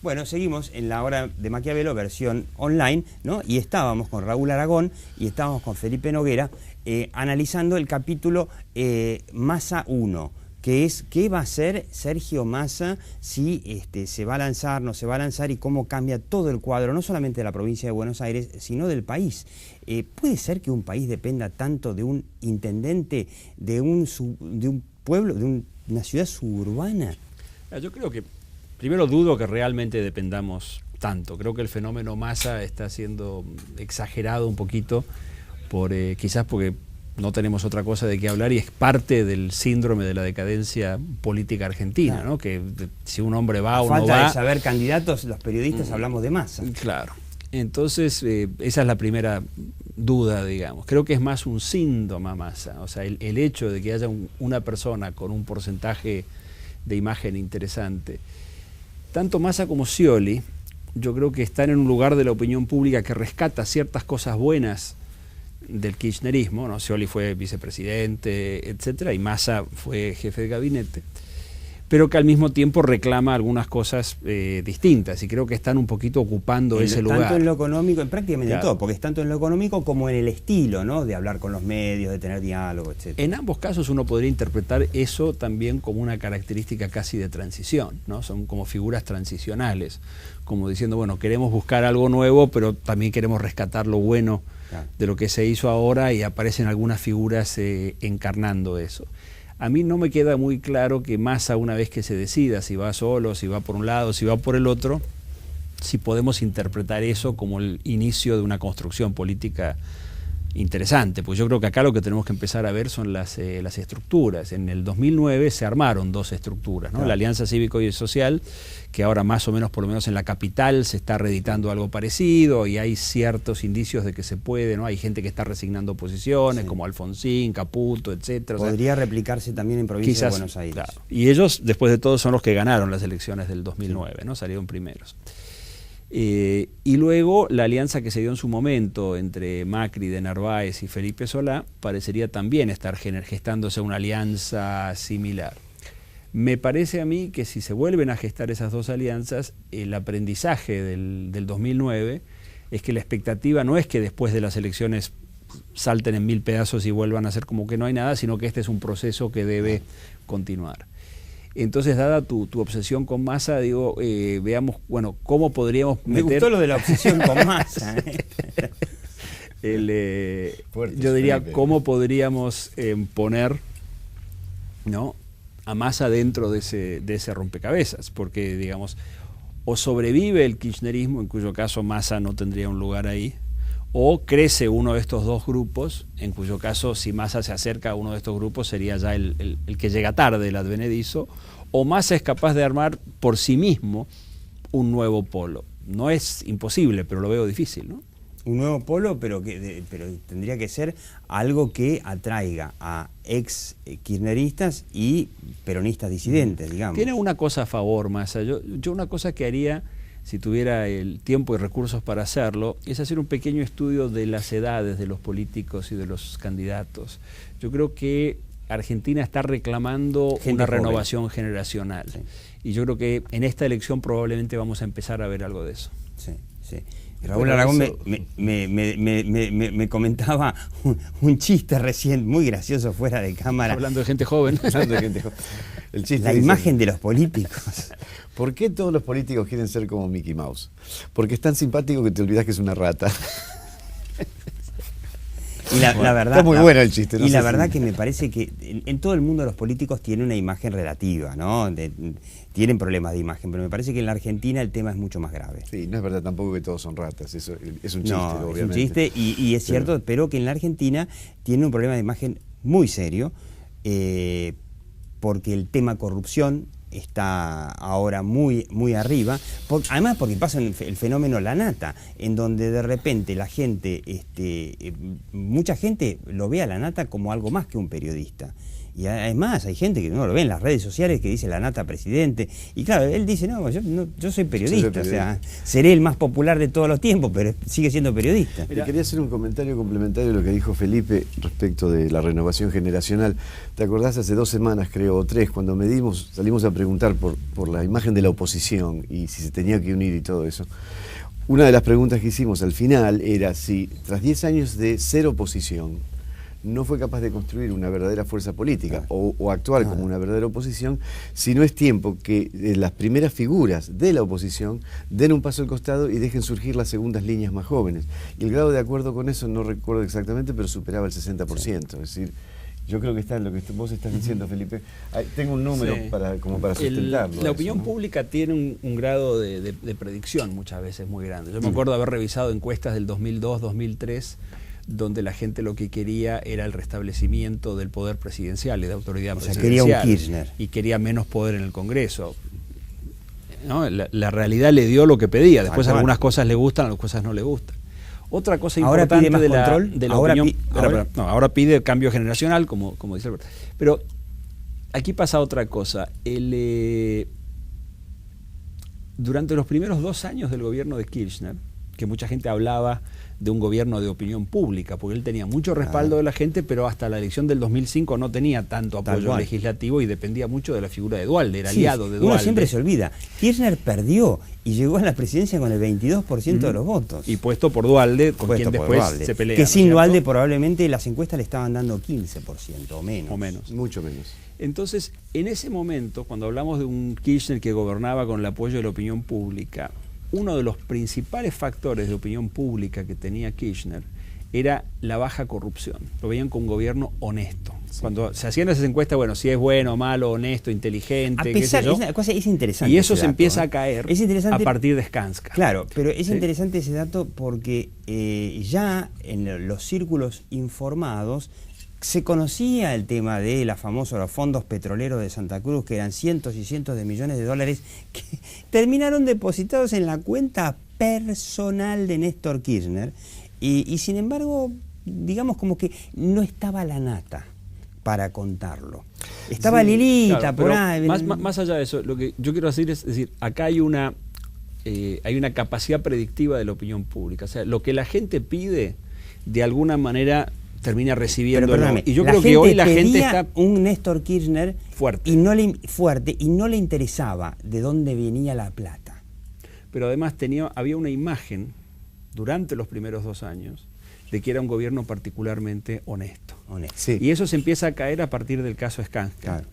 Bueno, seguimos en la hora de Maquiavelo, versión online, ¿no? Y estábamos con Raúl Aragón y estábamos con Felipe Noguera analizando el capítulo Massa 1, que es qué va a hacer Sergio Massa si se va a lanzar, no se va a lanzar y cómo cambia todo el cuadro, no solamente de la provincia de Buenos Aires, sino del país. ¿Puede ser que un país dependa tanto de un intendente, de un pueblo, de una ciudad suburbana? Yo creo que, primero dudo que realmente dependamos tanto. Creo que el fenómeno Massa está siendo exagerado un poquito, quizás porque no tenemos otra cosa de qué hablar y es parte del síndrome de la decadencia política argentina, claro, ¿no? Que si un hombre va o no va... A falta de saber candidatos, los periodistas hablamos de Massa. Claro. Entonces, esa es la primera duda, digamos. Creo que es más un síntoma Massa. O sea, el hecho de que haya una persona con un porcentaje de imagen interesante. Tanto Massa como Scioli, yo creo que están en un lugar de la opinión pública que rescata ciertas cosas buenas del kirchnerismo, ¿no? Scioli fue vicepresidente, etcétera, y Massa fue jefe de gabinete, pero que al mismo tiempo reclama algunas cosas distintas, y creo que están un poquito ocupando ese lugar. Tanto en lo económico, en prácticamente claro, todo, porque es tanto en lo económico como en el estilo, ¿no? De hablar con los medios, de tener diálogo, etcétera. En ambos casos uno podría interpretar eso también como una característica casi de transición, ¿no? Son como figuras transicionales, como diciendo, bueno, queremos buscar algo nuevo, pero también queremos rescatar lo bueno, claro, de lo que se hizo ahora, y aparecen algunas figuras encarnando eso. A mí no me queda muy claro que Massa, una vez que se decida si va solo, si va por un lado, si va por el otro, si podemos interpretar eso como el inicio de una construcción política interesante, pues yo creo que acá lo que tenemos que empezar a ver son las estructuras. En el 2009 se armaron dos estructuras, ¿no? Claro. La Alianza Cívico y Social, que ahora más o menos, por lo menos en la capital, se está reeditando algo parecido y hay ciertos indicios de que se puede, ¿no? Hay gente que está resignando posiciones, sí, como Alfonsín, Caputo, etcétera. Podría replicarse también en provincia quizás, de Buenos Aires. Claro. Y ellos, después de todo, son los que ganaron las elecciones del 2009, sí, ¿no? Salieron primeros. Y luego la alianza que se dio en su momento entre Macri de Narváez y Felipe Solá parecería también estar gestándose una alianza similar. Me parece a mí que si se vuelven a gestar esas dos alianzas, el aprendizaje del 2009 es que la expectativa no es que después de las elecciones salten en 1000 pedazos y vuelvan a ser como que no hay nada, sino que este es un proceso que debe continuar. Entonces, dada tu obsesión con Massa, digo, veamos, bueno, cómo podríamos meter... Me gustó lo de la obsesión con Massa. Yo diría, ¿cómo podríamos poner, ¿no?, a Massa dentro de ese rompecabezas? Porque, digamos, o sobrevive el kirchnerismo, en cuyo caso Massa no tendría un lugar ahí, o crece uno de estos dos grupos, en cuyo caso, si Massa se acerca a uno de estos grupos, sería ya el que llega tarde, el advenedizo, o Massa es capaz de armar por sí mismo un nuevo polo. No es imposible, pero lo veo difícil, ¿no? Un nuevo polo, pero tendría que ser algo que atraiga a ex kirchneristas y peronistas disidentes, digamos. Tiene una cosa a favor, Massa. Yo una cosa que haría, si tuviera el tiempo y recursos para hacerlo, es hacer un pequeño estudio de las edades de los políticos y de los candidatos. Yo creo que Argentina está reclamando una renovación generacional. Sí. Y yo creo que en esta elección probablemente vamos a empezar a ver algo de eso. Sí, sí. Raúl Aragón me comentaba un chiste recién, muy gracioso fuera de cámara. Hablando de gente joven. El chiste la imagen de los políticos. ¿Por qué todos los políticos quieren ser como Mickey Mouse? Porque es tan simpático que te olvidas que es una rata. Y la verdad, está muy bueno el chiste. No, y la verdad que me parece que en todo el mundo los políticos tienen una imagen relativa, ¿no? Tienen problemas de imagen, pero me parece que en la Argentina el tema es mucho más grave. Sí, no es verdad tampoco que todos son ratas, eso es un chiste, no, obviamente. Es un chiste y es cierto, pero que en la Argentina tiene un problema de imagen muy serio, porque el tema corrupción está ahora muy arriba, además porque pasa el fenómeno La Nata, en donde de repente la gente, mucha gente lo ve a La Nata como algo más que un periodista. Y además hay gente que no lo ve en las redes sociales que dice la nata presidente. Y claro, él dice, yo soy periodista, o sea, seré el más popular de todos los tiempos, pero sigue siendo periodista. Mira, quería hacer un comentario complementario a lo que dijo Felipe respecto de la renovación generacional. ¿Te acordás hace 2 semanas, creo, o 3, cuando salimos a preguntar por la imagen de la oposición y si se tenía que unir y todo eso? Una de las preguntas que hicimos al final era si tras 10 años de ser oposición no fue capaz de construir una verdadera fuerza política o actuar como una verdadera oposición, si no es tiempo que las primeras figuras de la oposición den un paso al costado y dejen surgir las segundas líneas más jóvenes. Y el grado de acuerdo con eso no recuerdo exactamente, pero superaba el 60%. Es decir, yo creo que está en lo que vos estás diciendo, Felipe. Tengo un número como para sustentarlo. La opinión pública tiene un grado de predicción muchas veces muy grande. Yo me acuerdo haber revisado encuestas del 2002, 2003, donde la gente lo que quería era el restablecimiento del poder presidencial y de autoridad presidencial. Quería un Kirchner. Y quería menos poder en el Congreso. ¿No? La realidad le dio lo que pedía. Después algunas cosas le gustan, otras cosas no le gustan. Otra cosa importante de la opinión... Ahora pide cambio generacional, como dice Alberto. Pero aquí pasa otra cosa. Durante los primeros 2 años del gobierno de Kirchner, que mucha gente hablaba de un gobierno de opinión pública, porque él tenía mucho respaldo de la gente, pero hasta la elección del 2005 no tenía tanto apoyo legislativo y dependía mucho de la figura de Duhalde, era aliado de Duhalde. Uno siempre se olvida, Kirchner perdió y llegó a la presidencia con el 22% de los votos. Y puesto por Duhalde, con quien después se pelea. Que sin Duhalde probablemente las encuestas le estaban dando 15% o menos. O menos. Mucho menos. Entonces, en ese momento, cuando hablamos de un Kirchner que gobernaba con el apoyo de la opinión pública, uno de los principales factores de opinión pública que tenía Kirchner era la baja corrupción. Lo veían como un gobierno honesto. Sí. Cuando se hacían esas encuestas, bueno, si es bueno, malo, honesto, inteligente, a pesar, es interesante. Y eso se empieza a caer a partir de Skanska. Claro, pero es interesante ese dato porque ya en los círculos informados se conocía el tema de los fondos petroleros de Santa Cruz, que eran cientos y cientos de millones de dólares que terminaron depositados en la cuenta personal de Néstor Kirchner y sin embargo, digamos como que no estaba la nata para contarlo. Estaba Lilita, claro, por ahí. Más allá de eso, lo que yo quiero decir, acá hay una capacidad predictiva de la opinión pública. O sea, lo que la gente pide, de alguna manera termina recibiendo. Y yo creo que hoy la gente está un Néstor Kirchner fuerte y no le interesaba de dónde venía la plata. Pero además había una imagen durante los primeros 2 años de que era un gobierno particularmente honesto. Sí. Y eso se empieza a caer a partir del caso Skanska. Claro.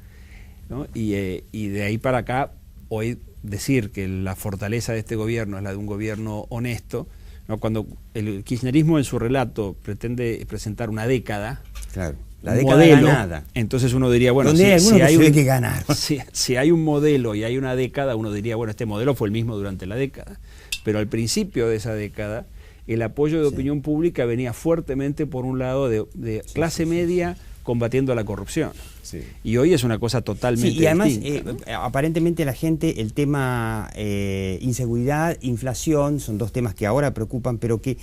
¿No? Y de ahí para acá, hoy decir que la fortaleza de este gobierno es la de un gobierno honesto, ¿no? Cuando el kirchnerismo en su relato pretende presentar una década, claro, la década modelo, ganada, entonces uno diría, bueno, si hay que ganar. Si hay un modelo y hay una década, uno diría, bueno, este modelo fue el mismo durante la década, pero al principio de esa década el apoyo de opinión pública venía fuertemente por un lado de clase media combatiendo la corrupción. Sí. Y hoy es una cosa totalmente y además, distinta, ¿no? Aparentemente la gente, el tema inseguridad, inflación, son 2 temas que ahora preocupan, pero que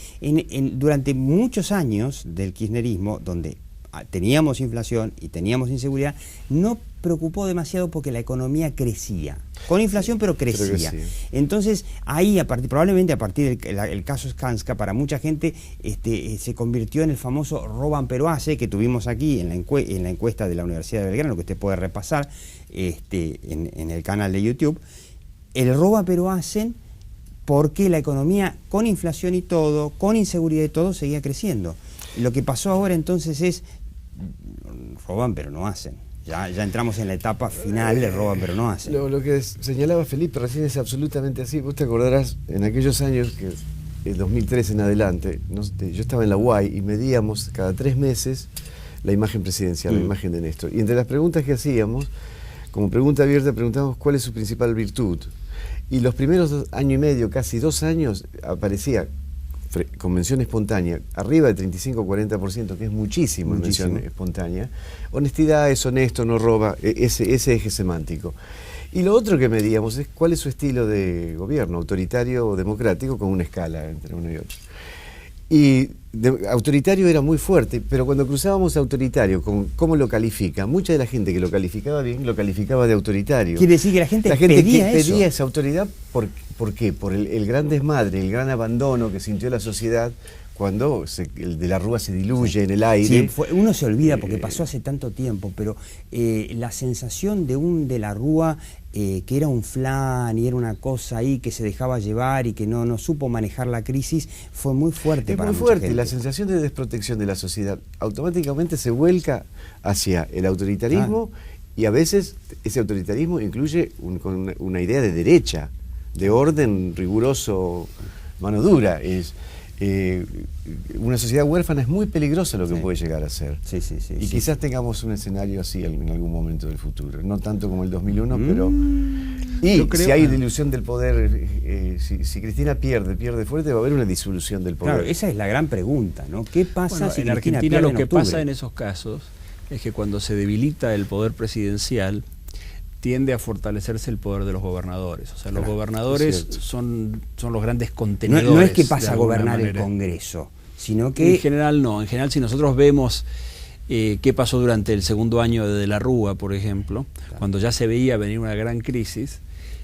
durante muchos años del kirchnerismo, donde teníamos inflación y teníamos inseguridad, no preocupó demasiado porque la economía crecía. Con inflación, pero crecía. Entonces, ahí, probablemente a partir del caso Skanska, para mucha gente se convirtió en el famoso roban pero hace, que tuvimos aquí en la encuesta de la Universidad de Belgrano, que usted puede repasar en el canal de YouTube. El roba pero hacen porque la economía, con inflación y todo, con inseguridad y todo, seguía creciendo. Lo que pasó ahora entonces es roban pero no hacen. Ya entramos en la etapa final de roban pero no hacen. Lo que señalaba Felipe recién es absolutamente así. Vos te acordarás, en aquellos años, que el 2003 en adelante, yo estaba en la UAI y medíamos cada 3 meses la imagen presidencial, la imagen de Néstor. Y entre las preguntas que hacíamos, como pregunta abierta, preguntábamos cuál es su principal virtud. Y los primeros año y medio, casi 2 años, aparecía convención espontánea, arriba del 35-40%, que es muchísimo en mención espontánea. Honestidad, es honesto, no roba, ese eje semántico. Y lo otro que medíamos es cuál es su estilo de gobierno, autoritario o democrático, con una escala entre uno y otro. Y autoritario era muy fuerte, pero cuando cruzábamos autoritario con cómo lo califica, mucha de la gente que lo calificaba bien, lo calificaba de autoritario. Quiere decir que la gente pedía esa autoridad, ¿por qué? Por el gran desmadre, el gran abandono que sintió la sociedad cuando el de la Rúa se diluye en el aire. Sí, uno se olvida porque pasó hace tanto tiempo, pero la sensación de un de la Rúa que era un flan y era una cosa ahí que se dejaba llevar y que no supo manejar la crisis fue muy fuerte para mucha gente. Es muy fuerte, la sensación de desprotección de la sociedad automáticamente se vuelca hacia el autoritarismo, y a veces ese autoritarismo incluye una idea de derecha, de orden riguroso, mano dura. Una sociedad huérfana es muy peligrosa lo que puede llegar a ser. Y quizás tengamos un escenario así en algún momento del futuro. No tanto como el 2001, pero... Y si hay dilución del poder, si Cristina pierde fuerte, va a haber una disolución del poder. Claro, esa es la gran pregunta, ¿no? ¿Qué pasa si en Argentina lo que pasa en esos casos es que cuando se debilita el poder presidencial, tiende a fortalecerse el poder de los gobernadores. O sea, los gobernadores son los grandes contenedores. No es que pasa a gobernar el Congreso, sino que... En general no. En general, si nosotros vemos qué pasó durante el segundo año de la Rúa, por ejemplo, cuando ya se veía venir una gran crisis,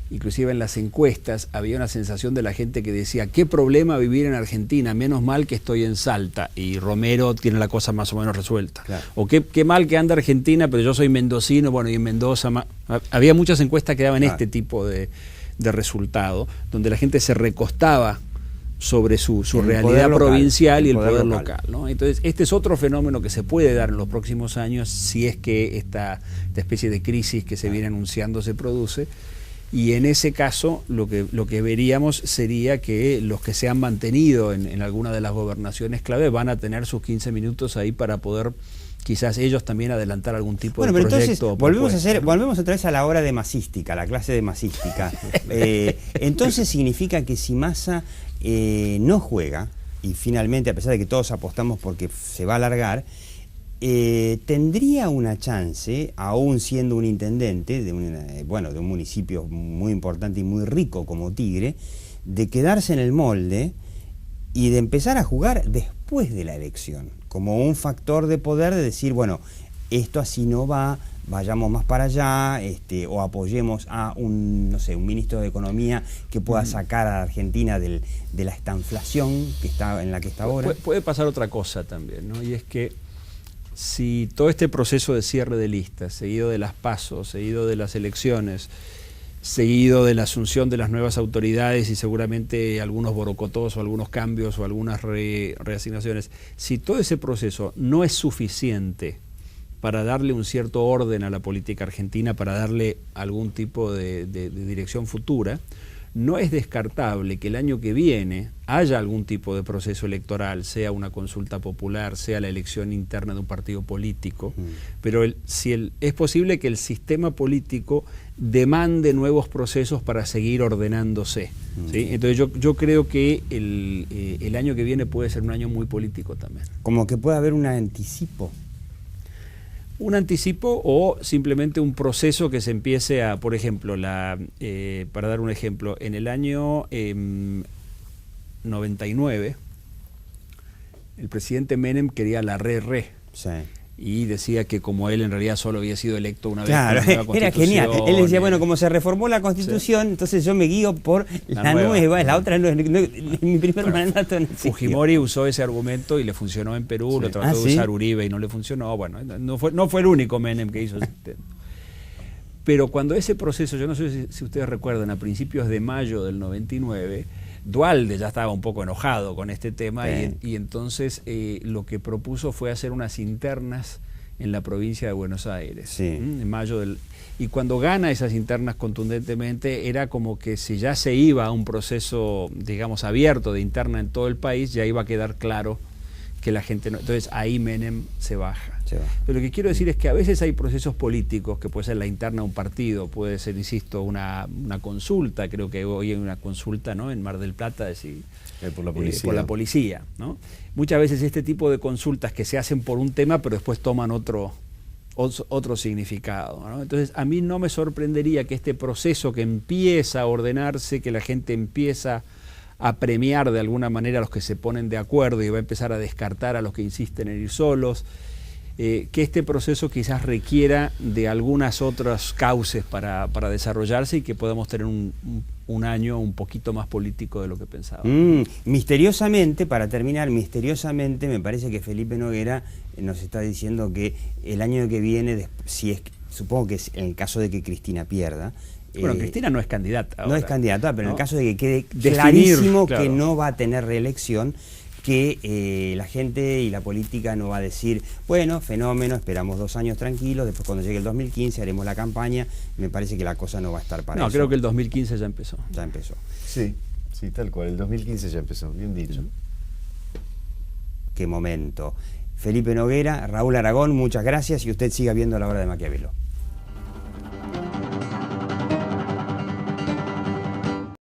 inclusive en las encuestas había una sensación de la gente que decía, qué problema vivir en Argentina, menos mal que estoy en Salta y Romero tiene la cosa más o menos resuelta. O qué mal que anda Argentina, pero yo soy mendocino, bueno, y en Mendoza... Había muchas encuestas que daban este tipo de resultado, donde la gente se recostaba sobre su realidad provincial y el poder local, ¿no? Entonces, este es otro fenómeno que se puede dar en los próximos años si es que esta especie de crisis que se viene anunciando se produce. Y en ese caso lo que veríamos sería que los que se han mantenido en alguna de las gobernaciones clave van a tener sus 15 minutos ahí para poder quizás ellos también adelantar alún tipo de proyecto. Entonces volvemos otra vez a la hora de masística, la clase de masística. Entonces significa que si Massa no juega, y finalmente a pesar de que todos apostamos porque se va a alargar, tendría una chance, aún siendo un intendente de un municipio muy importante y muy rico como Tigre, de quedarse en el molde y de empezar a jugar después de la elección, como un factor de poder de decir, bueno, esto así no va, vayamos más para allá, o apoyemos a un ministro de Economía que pueda sacar a la Argentina de la estanflación en la que está ahora. Puede pasar otra cosa también, ¿no? Y es que si todo este proceso de cierre de listas, seguido de las PASO, seguido de las elecciones, seguido de la asunción de las nuevas autoridades y seguramente algunos borocotos o algunos cambios o algunas reasignaciones, si todo ese proceso no es suficiente para darle un cierto orden a la política argentina, para darle algún tipo de dirección futura, no es descartable que el año que viene haya algún tipo de proceso electoral, sea una consulta popular, sea la elección interna de un partido político, pero es posible que el sistema político demande nuevos procesos para seguir ordenándose. ¿Sí? Entonces yo creo que el año que viene puede ser un año muy político también. Como que puede haber un anticipo. Un anticipo o simplemente un proceso que se empiece a, por ejemplo, para dar un ejemplo, en el año 99, el presidente Menem quería la re. Sí. Y decía que como él en realidad solo había sido electo una vez. Claro, era genial. Él decía, bueno, como se reformó la Constitución, entonces yo me guío por la nueva, la otra no es mi primer mandato. Fujimori usó ese argumento y le funcionó en Perú, lo trató de usar Uribe y no le funcionó. Bueno, no fue el único Menem que hizo ese intento. Pero cuando ese proceso, yo no sé si ustedes recuerdan, a principios de mayo del 99, Duhalde ya estaba un poco enojado con este tema y entonces lo que propuso fue hacer unas internas en la provincia de Buenos Aires, en mayo y cuando gana esas internas contundentemente era como que si ya se iba a un proceso, digamos, abierto de interna en todo el país, ya iba a quedar claro que la gente no... Entonces ahí Menem se baja. Pero lo que quiero decir es que a veces hay procesos políticos, que puede ser la interna de un partido, puede ser, insisto, una consulta, creo que hoy hay una consulta, ¿no?, en Mar del Plata por la policía. Por la policía, ¿no? Muchas veces este tipo de consultas que se hacen por un tema, pero después toman otro significado, ¿no? Entonces a mí no me sorprendería que este proceso que empieza a ordenarse, que la gente empieza a premiar de alguna manera a los que se ponen de acuerdo y va a empezar a descartar a los que insisten en ir solos. Que este proceso quizás requiera de algunas otras cauces para desarrollarse y que podamos tener un año un poquito más político de lo que pensaba. Misteriosamente, para terminar, misteriosamente me parece que Felipe Noguera nos está diciendo que el año que viene, supongo que es en el caso de que Cristina pierda. Bueno, Cristina no es candidata ahora. No es candidata, pero ¿no? En el caso de que quede Definir, clarísimo claro, que no va a tener reelección, que la gente y la política no va a decir, bueno, fenómeno, esperamos 2 años tranquilos, después cuando llegue el 2015 haremos la campaña. Me parece que la cosa no va a estar para eso. No, creo que el 2015 ya empezó. Ya empezó. Sí, sí, tal cual. El 2015 ya empezó, bien dicho. Qué momento. Felipe Noguera, Raúl Aragón, muchas gracias y usted siga viendo La Hora de Maquiavelo.